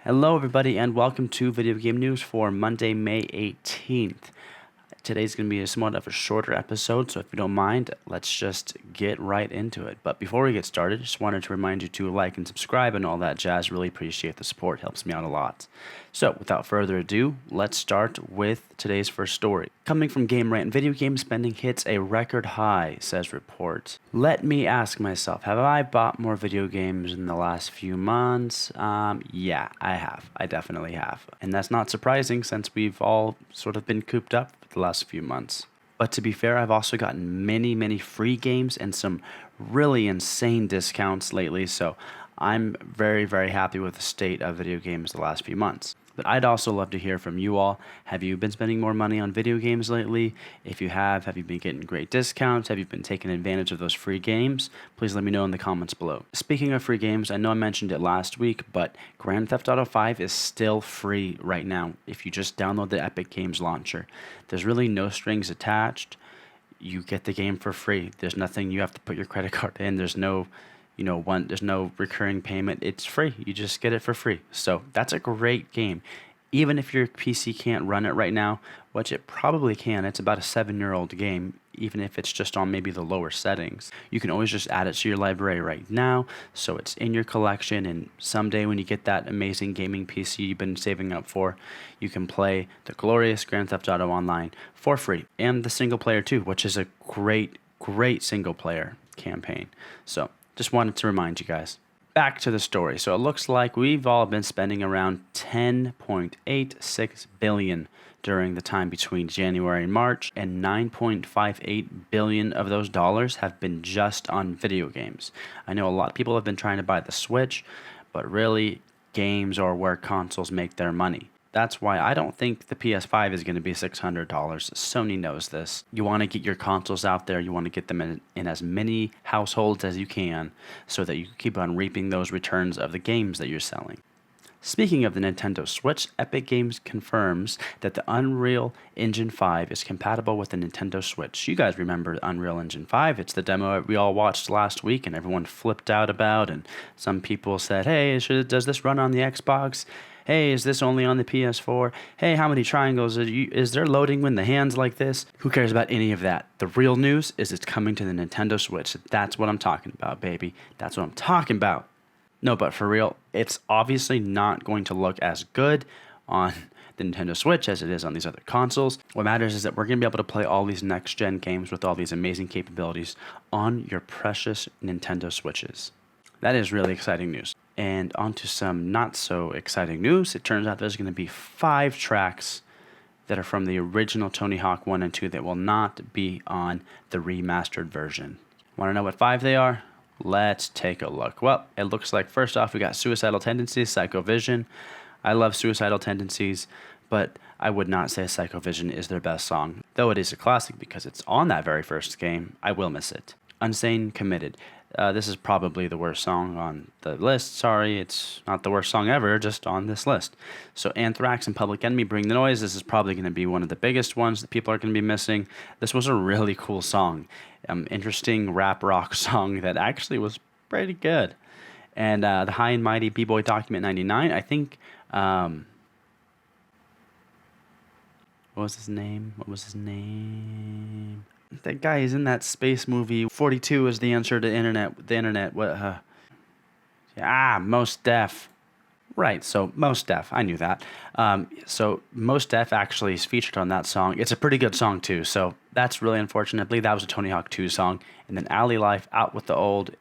Hello, everybody, and welcome to Video Game News for Monday, May 18th. Today's going to be somewhat of a shorter episode, so if you don't mind, let's just get right into it. But before we get started, just wanted to remind you to like and subscribe and all that jazz. Really appreciate the support, helps me out a lot. So, without further ado, let's start with today's first story. Coming from Game Rant, video game spending hits a record high, says report. Let me ask myself, have I bought more video games in the last few months? Yeah, I have. I definitely have. And that's not surprising since we've all sort of been cooped up for the last few months. But to be fair, I've also gotten many free games and some really insane discounts lately, so I'm very happy with the state of video games the last few months. But I'd also love to hear from you all. Have you been spending more money on video games lately? If you have you been getting great discounts? Have you been taking advantage of those free games? Please let me know in the comments below. Speaking of free games, I know I mentioned it last week, but Grand Theft Auto 5 is still free right now if you just download the Epic Games launcher. There's really no strings attached. You get the game for free. There's nothing you have to put your credit card in. There's no there's no recurring payment. It's free. You just get it for free. So that's a great game. Even if your PC can't run it right now, which it probably can, it's about a 7-year-old game, even if it's just on maybe the lower settings. You can always just add it to your library right now, so it's in your collection, and someday when you get that amazing gaming PC you've been saving up for, you can play the glorious Grand Theft Auto Online for free, and the single player too, which is a great single player campaign. So just wanted to remind you guys. Back to the story. So it looks like we've all been spending around $10.86 billion during the time between January and March, and $9.58 billion of those dollars have been just on video games. I know a lot of people have been trying to buy the Switch, but really, games are where consoles make their money. That's why I don't think the PS5 is going to be $600. Sony knows this. You want to get your consoles out there. You want to get them in as many households as you can so that you can keep on reaping those returns of the games that you're selling. Speaking of the Nintendo Switch, Epic Games confirms that the Unreal Engine 5 is compatible with the Nintendo Switch. You guys remember Unreal Engine 5? It's the demo we all watched last week and everyone flipped out about, and some people said, hey, does this run on the Xbox? Hey, is this only on the PS4? Hey, how many triangles? Is there loading when the hand's like this? Who cares about any of that? The real news is it's coming to the Nintendo Switch. That's what I'm talking about, baby. That's what I'm talking about. No, but for real, it's obviously not going to look as good on the Nintendo Switch as it is on these other consoles. What matters is that we're going to be able to play all these next-gen games with all these amazing capabilities on your precious Nintendo Switches. That is really exciting news. And on to some not so exciting news. It turns out there's going to be 5 tracks that are from the original Tony Hawk 1 and 2 that will not be on the remastered version. Want to know what 5 they are? Let's take a look. Well, it looks like first off we got Suicidal Tendencies, Psycho Vision. I love Suicidal Tendencies, but I would not say Psycho Vision is their best song. Though it is a classic because it's on that very first game, I will miss it. Unsane Committed. This is probably the worst song on the list. Sorry, it's not the worst song ever, just on this list. So Anthrax and Public Enemy, Bring the Noise. This is probably going to be one of the biggest ones that people are going to be missing. This was a really cool song. Interesting rap rock song that actually was pretty good. And the High and Mighty B-Boy Document 99, I think... what was his name? That guy is in that space movie. 42 is the answer to the internet. What? Mos Def. Right, so Mos Def. I knew that. So Mos Def actually is featured on that song. It's a pretty good song too. So that's really unfortunate. I believe that was a Tony Hawk 2 song. And then Alley Life, Out with the Old.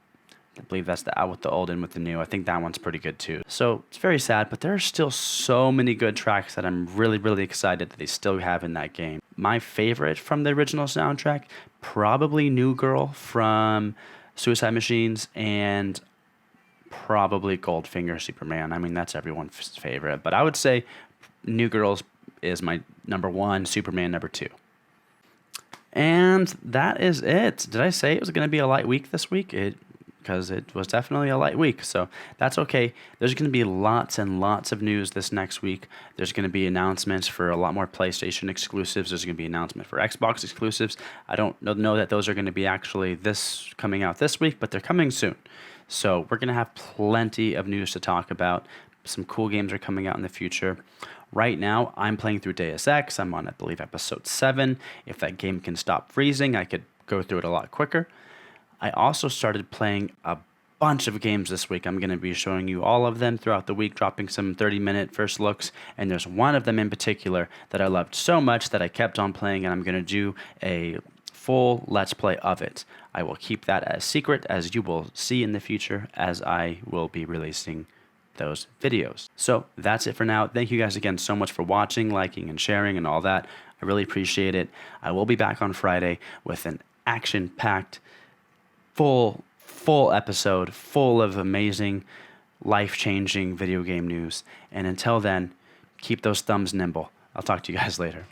I believe that's the Out with the Old, In with the New. I think that one's pretty good too. So it's very sad, but there are still so many good tracks that I'm really excited that they still have in that game. My favorite from the original soundtrack, probably New Girl from Suicide Machines, and probably Goldfinger Superman. I mean, that's everyone's favorite, but I would say New Girls is my number 1, Superman number 2. And that is it. Did I say it was going to be a light week this week? Because it was definitely a light week, so that's okay. There's going to be lots and lots of news this next week. There's going to be announcements for a lot more PlayStation exclusives. There's going to be an announcement for Xbox exclusives. I don't know that those are going to be actually coming out this week, but they're coming soon. So we're going to have plenty of news to talk about. Some cool games are coming out in the future. Right now, I'm playing through Deus Ex. I'm on, I believe, episode 7. If that game can stop freezing, I could go through it a lot quicker. I also started playing a bunch of games this week. I'm going to be showing you all of them throughout the week, dropping some 30-minute first looks. And there's one of them in particular that I loved so much that I kept on playing, and I'm going to do a full Let's Play of it. I will keep that as secret, as you will see in the future, as I will be releasing those videos. So that's it for now. Thank you guys again so much for watching, liking, and sharing, and all that. I really appreciate it. I will be back on Friday with an action-packed, full episode full of amazing, life-changing video game news. And until then, keep those thumbs nimble. I'll talk to you guys later.